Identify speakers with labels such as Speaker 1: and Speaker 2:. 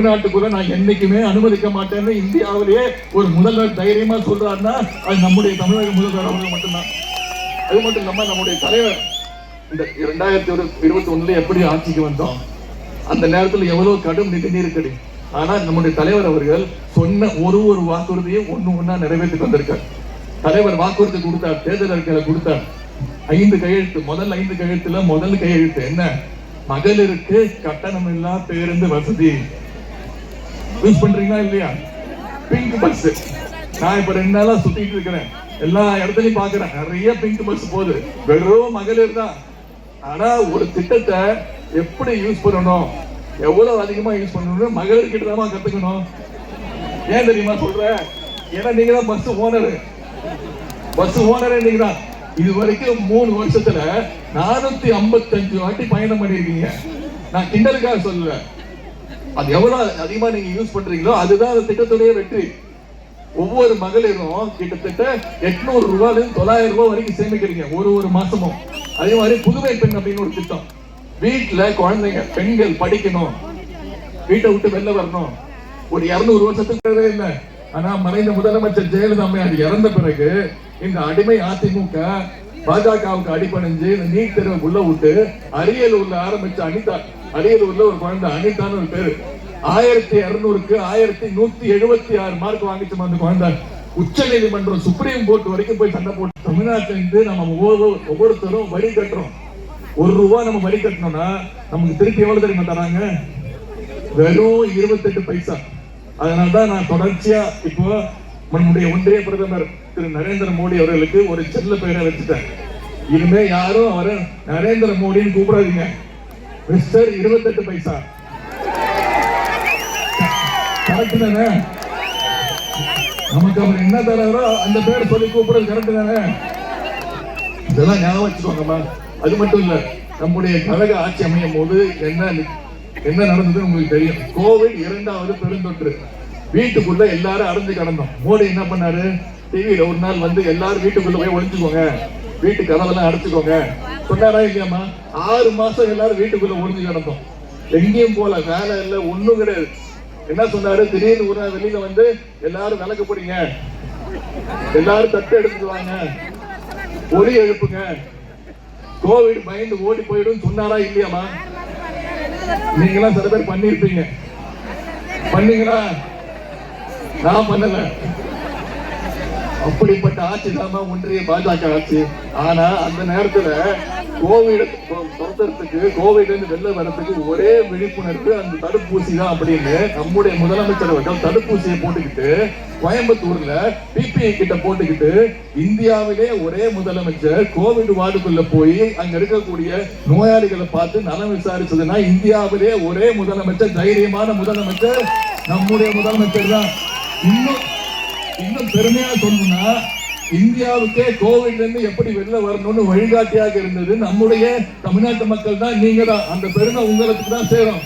Speaker 1: நாட்டுக்குள்ள நான் என்னைக்குமே அனுமதிக்க மாட்டேன்னு இந்தியாவிலேயே ஒரு முதல்வர் தைரியமா சொல்றாருன்னா அது நம்முடைய தமிழக முதல்வர் அவர்கள் மட்டும்தான். அது மட்டும் இல்லாம நம்முடைய தலைவர் இந்த 2021 எப்படி ஆட்சிக்கு வந்தோம், அந்த நேரத்தில் எவ்வளவு கடும் நிதி நெருக்கடி. ஆனா நம்முடைய தலைவர் அவர்கள் சொன்ன ஒரு வாக்குறுதியும் ஒண்ணா நிறைவேற்றி வந்திருக்கார். தலைவர் வாக்குறுதி கொடுத்தார், தேர்தல் அறிக்கையில கொடுத்தார். 5 கையெழுத்து, முதல் 5 கையெழுத்துல முதல் கையெழுத்து என்ன? மகளிருக்கு கட்டணம் இல்லா பேருந்து வசதி. யூஸ் பண்றீங்களா இல்லையா? Pink bus. நான் இப்ப 2 நாளா சுத்திட்டு இருக்கிறேன், எல்லா இடத்துலயும் பாக்குறேன், நிறைய பிங்க் பஸ் போகுது. வெறும் மகளிர் தான். ஆனா ஒரு திட்டத்தை எப்படி யூஸ் பண்ணணும், எவ்வளவு அதிகமா யூஸ் பண்ணணும் மகளிர் கிட்ட தான் கத்துக்கணும். ஏன் தெரியுமா சொல்றேன்? ஏன்னா நீங்க தான் பஸ் ஓனரு. பஸ் ஓனரே நீங்க தான். இது வரைக்கும் 3 வருஷத்துல 455 வாட்டி பயணம் பண்ணிருக்கீங்க. நான் கிண்டலுக்காக சொல்லுவேன். அது எவ்வளவு அதிகமா நீங்க யூஸ் பண்றீங்களோ அதுதான் அந்த திட்டத்துடைய வெற்றி. ஒவ்வொரு மகளிரும் கிட்டத்தட்ட 800 ரூபாயில 900 ரூபாய் வரைக்கும் சேமிக்கிறீங்க ஒரு மாசமும். அதே மாதிரி புதுமை பெண் அப்படின்னு ஒரு திட்டம். வீட்டுல குழந்தைங்க பெண்கள் படிக்கணும், வீட்டை விட்டு வெளில வரணும். ஒரு 200 வருஷத்துக்கு இல்லை. ஆனா மறைந்த முதலமைச்சர் ஜெயலலிதா அம்மையார் இறந்த பிறகு இந்த அடிமை அதிமுக பாஜகவுக்கு அடிபணிஞ்சு நீட் தேர்வை உள்ள விட்டு அரியலூர்ல ஆரம்பிச்ச அனிதா, அரியலூர்ல ஒரு குழந்தை அனிதான்னு ஒரு பேரு, 1200க்கு 1176 மார்க் வாங்கிச்சு. அந்த குழந்தை உச்ச நீதிமன்றம் சுப்ரீம் கோர்ட் வரைக்கும் போய் சண்டை போட்டு தமிழ்நாட்டிலிருந்து நம்ம ஒவ்வொருத்தரும் வரி கட்டுறோம். 1 ரூபாய் நம்ம வரி கட்டணும்னா நமக்கு திருப்பி எவ்வளவு தெரியுமா தராங்க? வெறும் 28 பைசா. அதனாலதான் நான் தொடர்ச்சியா இப்போ நம்முடைய ஒன்றிய பிரதமர் திரு நரேந்திர மோடி அவர்களுக்கு ஒரு செல்ல பெயரை வச்சுட்டேன். இனிமே யாரும் அவரை நரேந்திர மோடின்னு கூப்பிடாதீங்க, மிஸ்டர் 28 பைசா. கரெக்ட் தானே? நமக்கு அவர் என்ன தராரோ அந்த பேரை சொல்லி கூப்பிடுறது கரெக்ட் தானே? இதெல்லாம் ஞாபகம் வச்சுக்கோங்கம்மா. அது மட்டும் இல்ல, நம்முடைய கழக ஆட்சி அமையும் போது என்ன நடந்தது உங்களுக்கு தெரியும். கோவிட் 2வது பெருந்தொற்று. வீட்டுக்குள்ள எல்லாரும் அடைஞ்சு கிடந்தோம். மோடி என்ன பண்ணாரு? டிவியில ஒரு நாள் வந்து எல்லாரும் வீட்டுக்குள்ள போய் ஒளிஞ்சுக்கோங்க, வீட்டு கதவெல்லாம் அடைச்சுக்கோங்க சொன்னாரா இல்லையாமா? 6 மாசம் எல்லாரும் வீட்டுக்குள்ள ஒளிஞ்சு கிடந்தோம். எங்கேயும் போல, வேலை இல்லை, ஒண்ணும் கிடையாது. என்ன சொன்னாரு? திடீர்னு ஒரு நாள் வெளியில வந்து எல்லாரும் விளக்கு போடுங்க, எல்லாரும் தட்டு எடுத்துட்டு வாங்க, ஒலி எழுப்புங்க, கோவிட் பயந்து ஓடி போயிடும் சொன்னாரா இல்லையாமா? நீங்களாம் சில பேர் பண்ணிருப்பீங்க. பண்ணீங்களா? நான் பண்ணல. அப்படிப்பட்ட ஆட்சி தான் ஒன்றிய பாஜக ஆட்சி. ஆனா அந்த நேரத்துல கோவிட் துரத்துறதுக்கு, கோவிட் வெளில வரதுக்கு ஒரே விழிப்புணர்வு அந்த தடுப்பூசி தான் அப்படின்னு நம்முடைய முதலமைச்சர் அவர்கள் தடுப்பூசியை போட்டுக்கிட்டு கோயம்புத்தூர்ல பிபிஐ கிட்ட போட்டுக்கிட்டு இந்தியாவிலே ஒரே முதலமைச்சர் கோவிட் வார்டுக்குள்ள போய் அங்க இருக்கக்கூடிய நோயாளிகளை பார்த்து நலம் விசாரிச்சதுன்னா இந்தியாவிலே ஒரே முதலமைச்சர், தைரியமான முதலமைச்சர் நம்முடைய முதலமைச்சர் தான். இன்னும் பெருமையா சொல்லணும்னா இந்தியாவுக்கே கோவிட்ல இருந்து எப்படி வெளில வரணும்னு வழிகாட்டியாக இருந்தது நம்முடைய தமிழ்நாட்டு மக்கள் தான். நீங்க தான். அந்த பெருமை உங்களுக்கு தான் சேரும்.